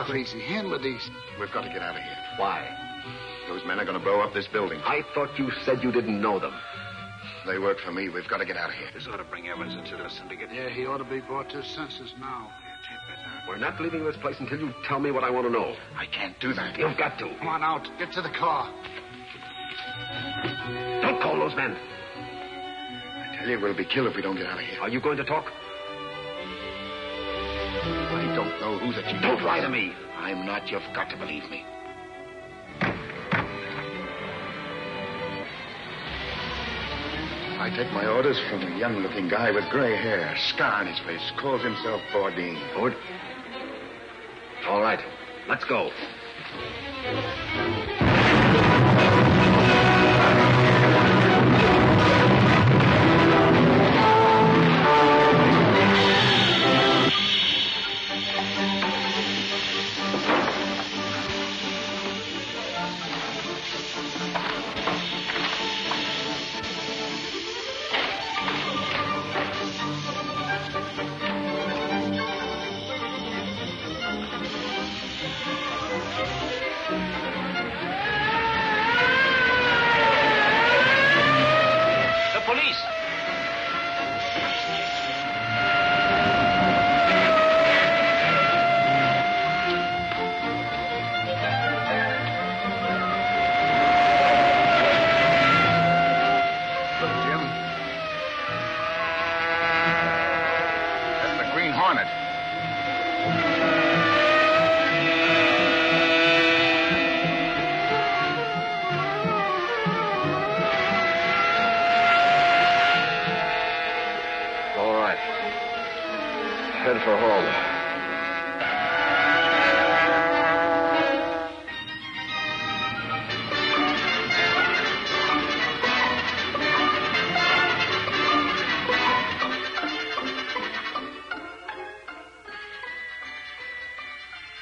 crazy. Handle it easy. We've got to get out of here. Why? Those men are going to blow up this building. I thought you said you didn't know them. They work for me. We've got to get out of here. This ought to bring Evans into the syndicate. Yeah, he ought to be brought to his senses now. We're not leaving this place until you tell me what I want to know. I can't do that. You've got to. Come on out. Get to the car. Don't call those men. I tell you, we'll be killed if we don't get out of here. Are you going to talk? I don't know who's at you. Don't lie to me. I'm not. You've got to believe me. I take my orders from a young-looking guy with gray hair, scar on his face, calls himself Bourdin. Ford? All right, let's go.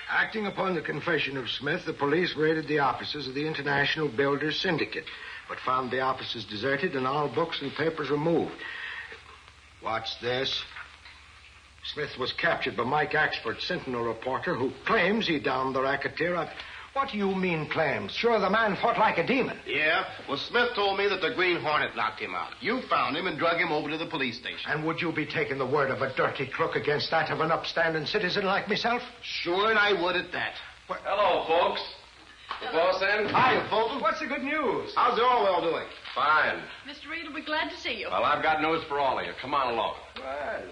Acting upon the confession of Smith, the police raided the offices of the International Builders Syndicate, but found the offices deserted and all books and papers removed. Watch this. Smith was captured by Mike Axford, Sentinel reporter, who claims he downed the racketeer. What do you mean, claims? Sure, the man fought like a demon. Yeah? Well, Smith told me that the Green Hornet knocked him out. You found him and drug him over to the police station. And would you be taking the word of a dirty crook against that of an upstanding citizen like myself? Sure, and I would at that. What? Hello, folks. The boss in? Hiya, Fulton. What's the good news? How's the Orwell doing? Fine. Mr. Reed will be glad to see you. Well, I've got news for all of you. Come on along. Well.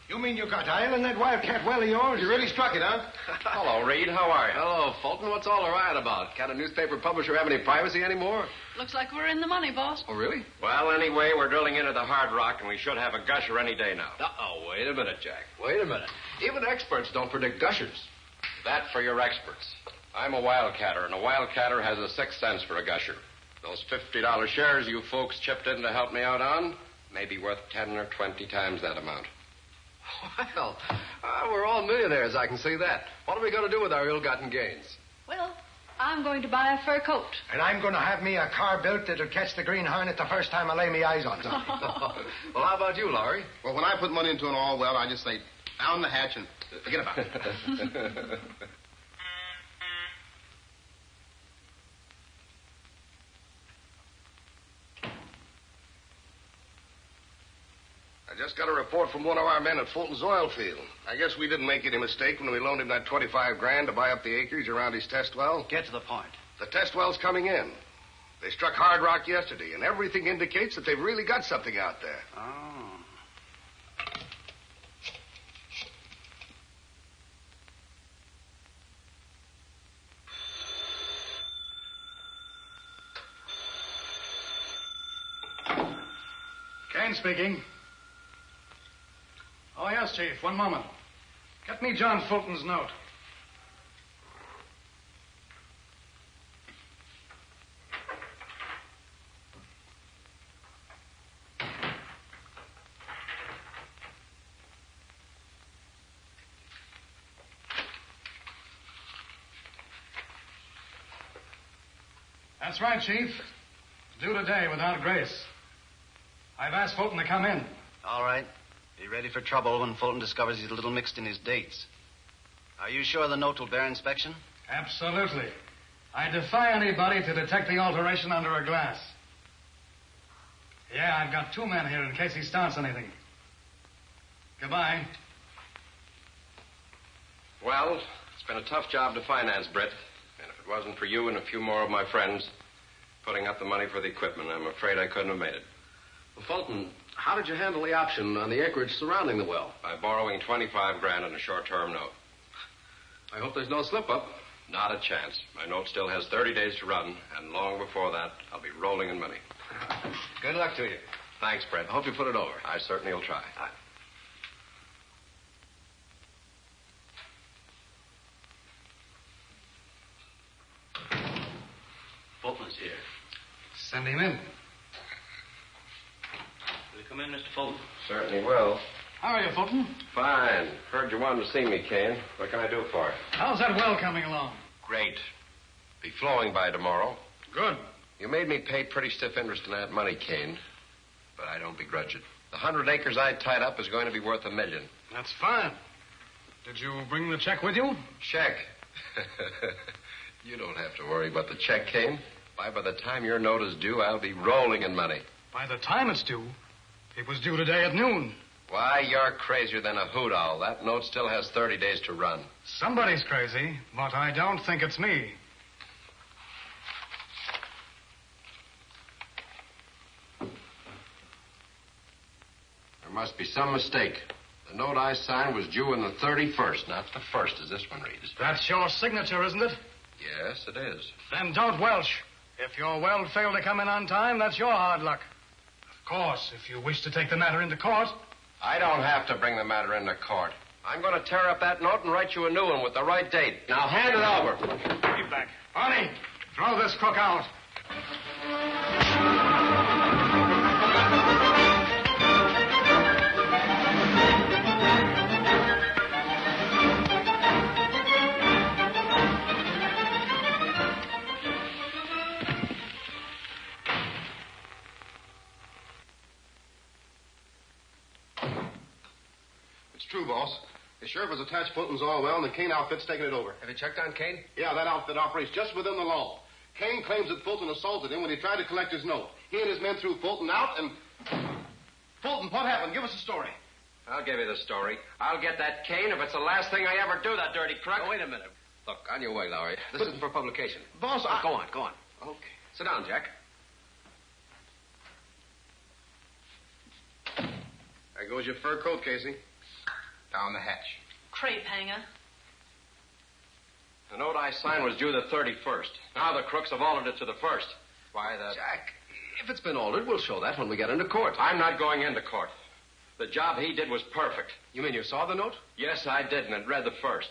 You mean you got oil in that wildcat well of yours? You really struck it, huh? Hello, Reed. How are you? Hello, Fulton. What's all the riot about? Can't a newspaper publisher have any privacy anymore? Looks like we're in the money, boss. Oh, really? Well, anyway, we're drilling into the hard rock, and we should have a gusher any day now. Uh-oh, wait a minute, Jack. Wait a minute. Even experts don't predict gushers. That for your experts. I'm a wildcatter, and a wildcatter has a sixth sense for a gusher. Those $50 shares you folks chipped in to help me out on may be worth 10 or 20 times that amount. Well, we're all millionaires, I can see that. What are we going to do with our ill-gotten gains? Well, I'm going to buy a fur coat. And I'm going to have me a car built that'll catch the Green Hornet the first time I lay me eyes on something. Well, how about you, Lowry? Well, when I put money into an Orwell, I just say, down the hatch and forget about it. I just got a report from one of our men at Fulton's oil field. I guess we didn't make any mistake when we loaned him that $25,000 to buy up the acreage around his test well. Get to the point. The test well's coming in. They struck hard rock yesterday, and everything indicates that they've really got something out there. Oh. Kane speaking. Oh, yes, Chief. One moment. Get me John Fulton's note. That's right, Chief. Due today without grace. I've asked Fulton to come in. All right. Be ready for trouble when Fulton discovers he's a little mixed in his dates. Are you sure the note will bear inspection? Absolutely. I defy anybody to detect the alteration under a glass. Yeah, I've got 2 men here in case he starts anything. Goodbye. Well, it's been a tough job to finance, Britt. And if it wasn't for you and a few more of my friends putting up the money for the equipment, I'm afraid I couldn't have made it. Well, Fulton, how did you handle the option on the acreage surrounding the well? By borrowing $25,000 in a short-term note. I hope there's no slip-up. Not a chance. My note still has 30 days to run, and long before that, I'll be rolling in money. Good luck to you. Thanks, Brett. I hope you put it over. I certainly will try. Fulton's here. Send him in. Will you come in, Mr. Fulton? Certainly will. How are you, Fulton? Fine. Heard you wanted to see me, Kane. What can I do for you? How's that well coming along? Great. Be flowing by tomorrow. Good. You made me pay pretty stiff interest in that money, Kane. But I don't begrudge it. The 100 acres I tied up is going to be worth $1 million. That's fine. Did you bring the check with you? Check? You don't have to worry about the check, Kane. By the time your note is due, I'll be rolling in money. By the time it's due? It was due today at noon. Why, you're crazier than a hoot owl. That note still has 30 days to run. Somebody's crazy, but I don't think it's me. There must be some mistake. The note I signed was due on the 31st, not the 1st, as this one reads. That's your signature, isn't it? Yes, it is. Then don't welch. If your well failed to come in on time, that's your hard luck. Of course, if you wish to take the matter into court. I don't have to bring the matter into court. I'm going to tear up that note and write you a new one with the right date. Now hand it over. Keep back. Barney, throw this crook out. True, boss. The sheriff has attached Fulton's oil well, and the Kane outfit's taking it over. Have you checked on Kane? Yeah, that outfit operates just within the law. Kane claims that Fulton assaulted him when he tried to collect his note. He and his men threw Fulton out, and... Fulton, what happened? Give us a story. I'll give you the story. I'll get that Kane if it's the last thing I ever do, that dirty crook. Oh, wait a minute. Look, on your way, Lowry. This isn't for publication. Boss, Go on, go on. Okay. Sit down, Jack. There goes your fur coat, Casey. Down the hatch. Crepe hanger. The note I signed was due the 31st. Now the crooks have altered it to the 1st. Why, Jack, if it's been altered, we'll show that when we get into court. I'm not going into court. The job he did was perfect. You mean you saw the note? Yes, I did, and it read the 1st.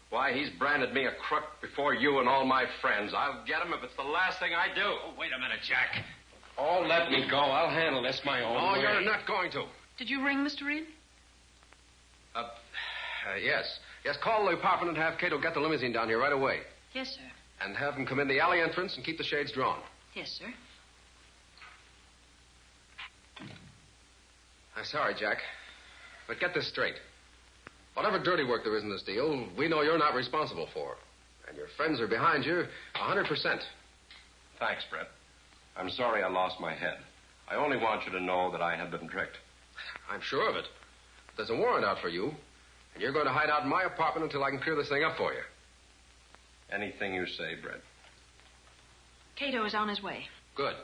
Why, he's branded me a crook before you and all my friends. I'll get him if it's the last thing I do. Oh, wait a minute, Jack. Oh, let me go. I'll handle this my own way. You're not going to. Did you ring Mr. Reed? Yes. Yes, call the apartment and have Cato get the limousine down here right away. Yes, sir. And have him come in the alley entrance and keep the shades drawn. Yes, sir. I'm sorry, Jack. But get this straight. Whatever dirty work there is in this deal, we know you're not responsible for. And your friends are behind you 100%. Thanks, Brett. I'm sorry I lost my head. I only want you to know that I have been tricked. I'm sure of it. There's a warrant out for you, and you're going to hide out in my apartment until I can clear this thing up for you. Anything you say, Brett. Cato is on his way. Good.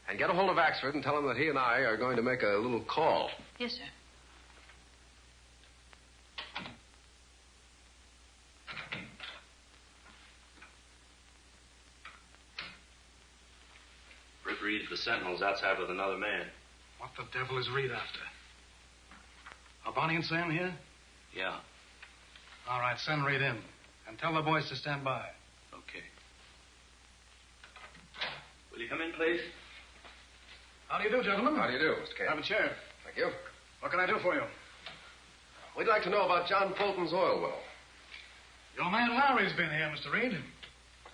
And get a hold of Axford and tell him that he and I are going to make a little call. Yes, sir. Britt Reed at the Sentinel's outside with another man. What the devil is Reed after? Are Bonnie and Sam here? Yeah. All right, send Reed in. And tell the boys to stand by. Okay. Will you come in, please? How do you do, gentlemen? How do you do, Mr. Kane? Have a chair. Thank you. What can I do for you? We'd like to know about John Fulton's oil well. Your man Lowry's been here, Mr. Reed.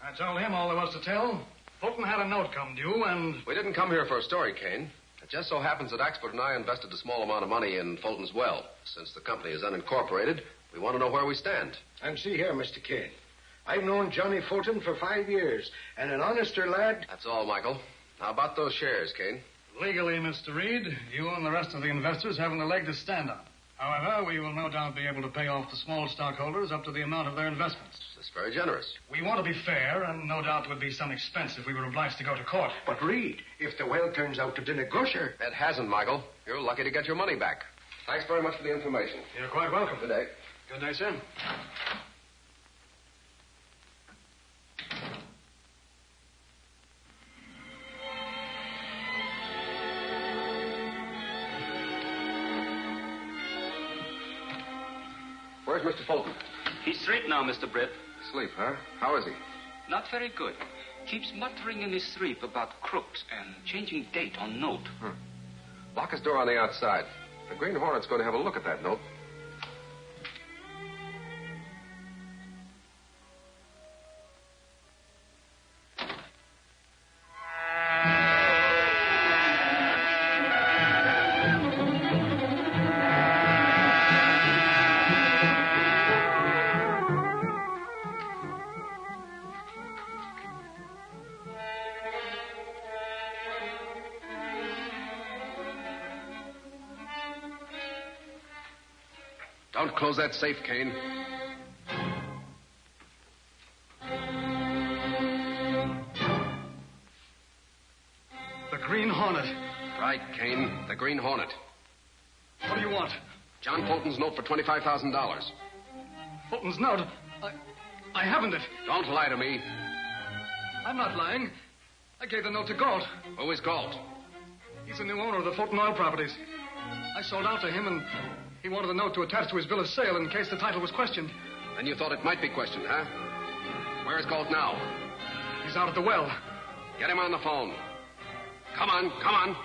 I told him all there was to tell. Fulton had a note come due, and... We didn't come here for a story, Kane. It just so happens that Axford and I invested a small amount of money in Fulton's well. Since the company is unincorporated, We want to know where we stand. And see here, Mr. Kane. I've known Johnny Fulton for 5 years, and an honester lad... That's all, Michael. Now, about those shares, Kane. Legally, Mr. Reed, you and the rest of the investors haven't a leg to stand on. However, we will no doubt be able to pay off the small stockholders up to the amount of their investments. That's very generous. We want to be fair, and no doubt would be some expense if we were obliged to go to court. But, Reed, if the well turns out to be a gusher... It hasn't, Michael. You're lucky to get your money back. Thanks very much for the information. You're quite welcome. Good day. Good day, sir. Where's Mr. Fulton? He's straight now, Mr. Britt. Asleep, huh? How is he? Not very good. Keeps muttering in his sleep about crooks and changing date on note. Lock his door on the outside. The Green Hornet's going to have a look at that note. Don't close that safe, Kane. The Green Hornet. Right, Kane. The Green Hornet. What do you want? John Fulton's note for $25,000. Fulton's note? I haven't it. Don't lie to me. I'm not lying. I gave the note to Galt. Who is Galt? He's the new owner of the Fulton oil properties. I sold out to him, and he wanted the note to attach to his bill of sale in case the title was questioned. Then you thought it might be questioned, huh? Where's Galt now? He's out at the well. Get him on the phone. Come on, come on.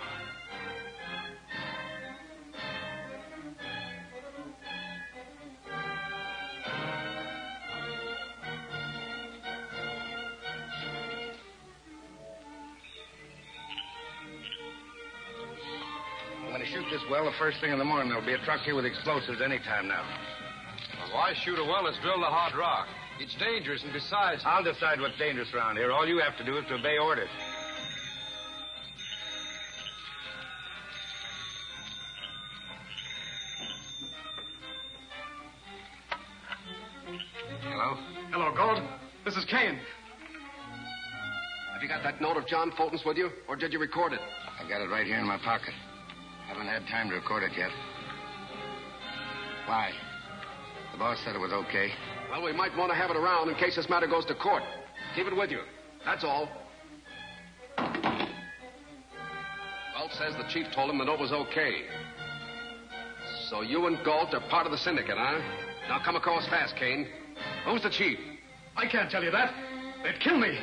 I'm going to shoot this well the first thing in the morning. There'll be a truck here with explosives any time now. Well, why shoot a well that's drilled a hard rock? It's dangerous, and besides... I'll decide what's dangerous around here. All you have to do is to obey orders. Hello? Hello, Galt. This is Kane. Have you got that note of John Fulton's with you, or did you record it? I got it right here in my pocket. Haven't had time to record it yet. Why? The boss said it was okay. Well, we might want to have it around in case this matter goes to court. Keep it with you. That's all. Galt says the chief told him the note was okay. So you and Galt are part of the syndicate, huh? Now come across fast, Kane. Who's the chief? I can't tell you that. They'd kill me.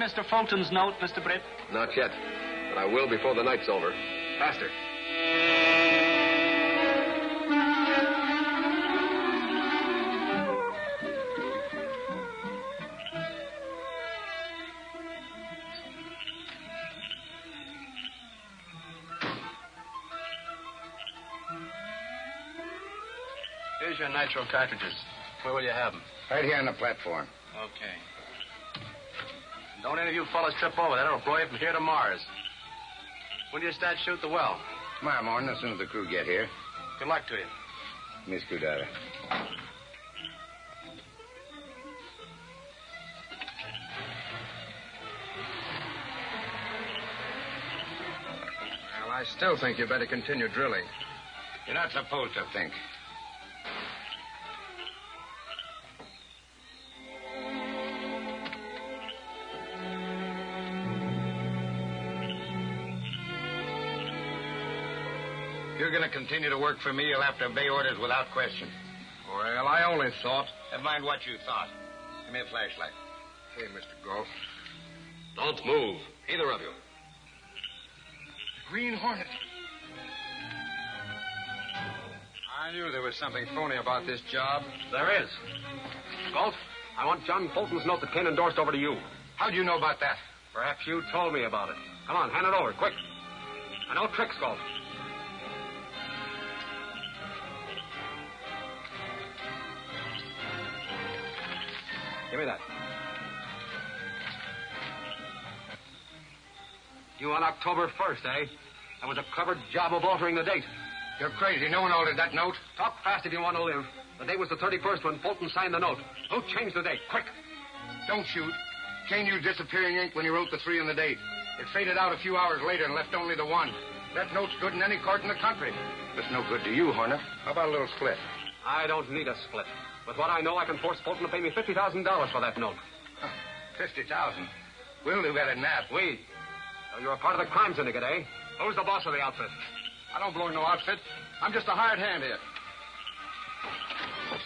Mr. Fulton's note, Mr. Britt? Not yet, but I will before the night's over. Faster. Here's your nitro cartridges. Where will you have them? Right here on the platform. Okay. Don't any of you fellas trip over that. It'll blow you from here to Mars. When do you start shoot the well? Tomorrow morning, as soon as the crew get here. Good luck to you. Miss Screwdriver. Well, I still think you better continue drilling. You're not supposed to think. If you're going to continue to work for me, you'll have to obey orders without question. Or Well, I only thought. Never mind what you thought. Give me a flashlight. Hey, Mr. Galt. Don't move, either of you. Green Hornet. I knew there was something phony about this job. There is. Galt, I want John Fulton's note that Kane endorsed over to you. How'd you know about that? Perhaps you told me about it. Come on, hand it over, quick. And no tricks, Galt. Give me that. You on October 1st, eh? That was a clever job of altering the date. You're crazy. No one altered that note. Talk fast if you want to live. The date was the 31st when Fulton signed the note. Who changed the date? Quick. Don't shoot. Kane used disappearing ink when he wrote the 3 on the date. It faded out a few hours later and left only the 1. That note's good in any court in the country. It's no good to you, Hornet. How about a little split? I don't need a split. With what I know, I can force Fulton to pay me $50,000 for that note. $50,000. We'll do better than that. We? So you're a part of the crime syndicate, eh? Who's the boss of the outfit? I don't belong to no outfit. I'm just a hired hand here.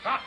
Stop.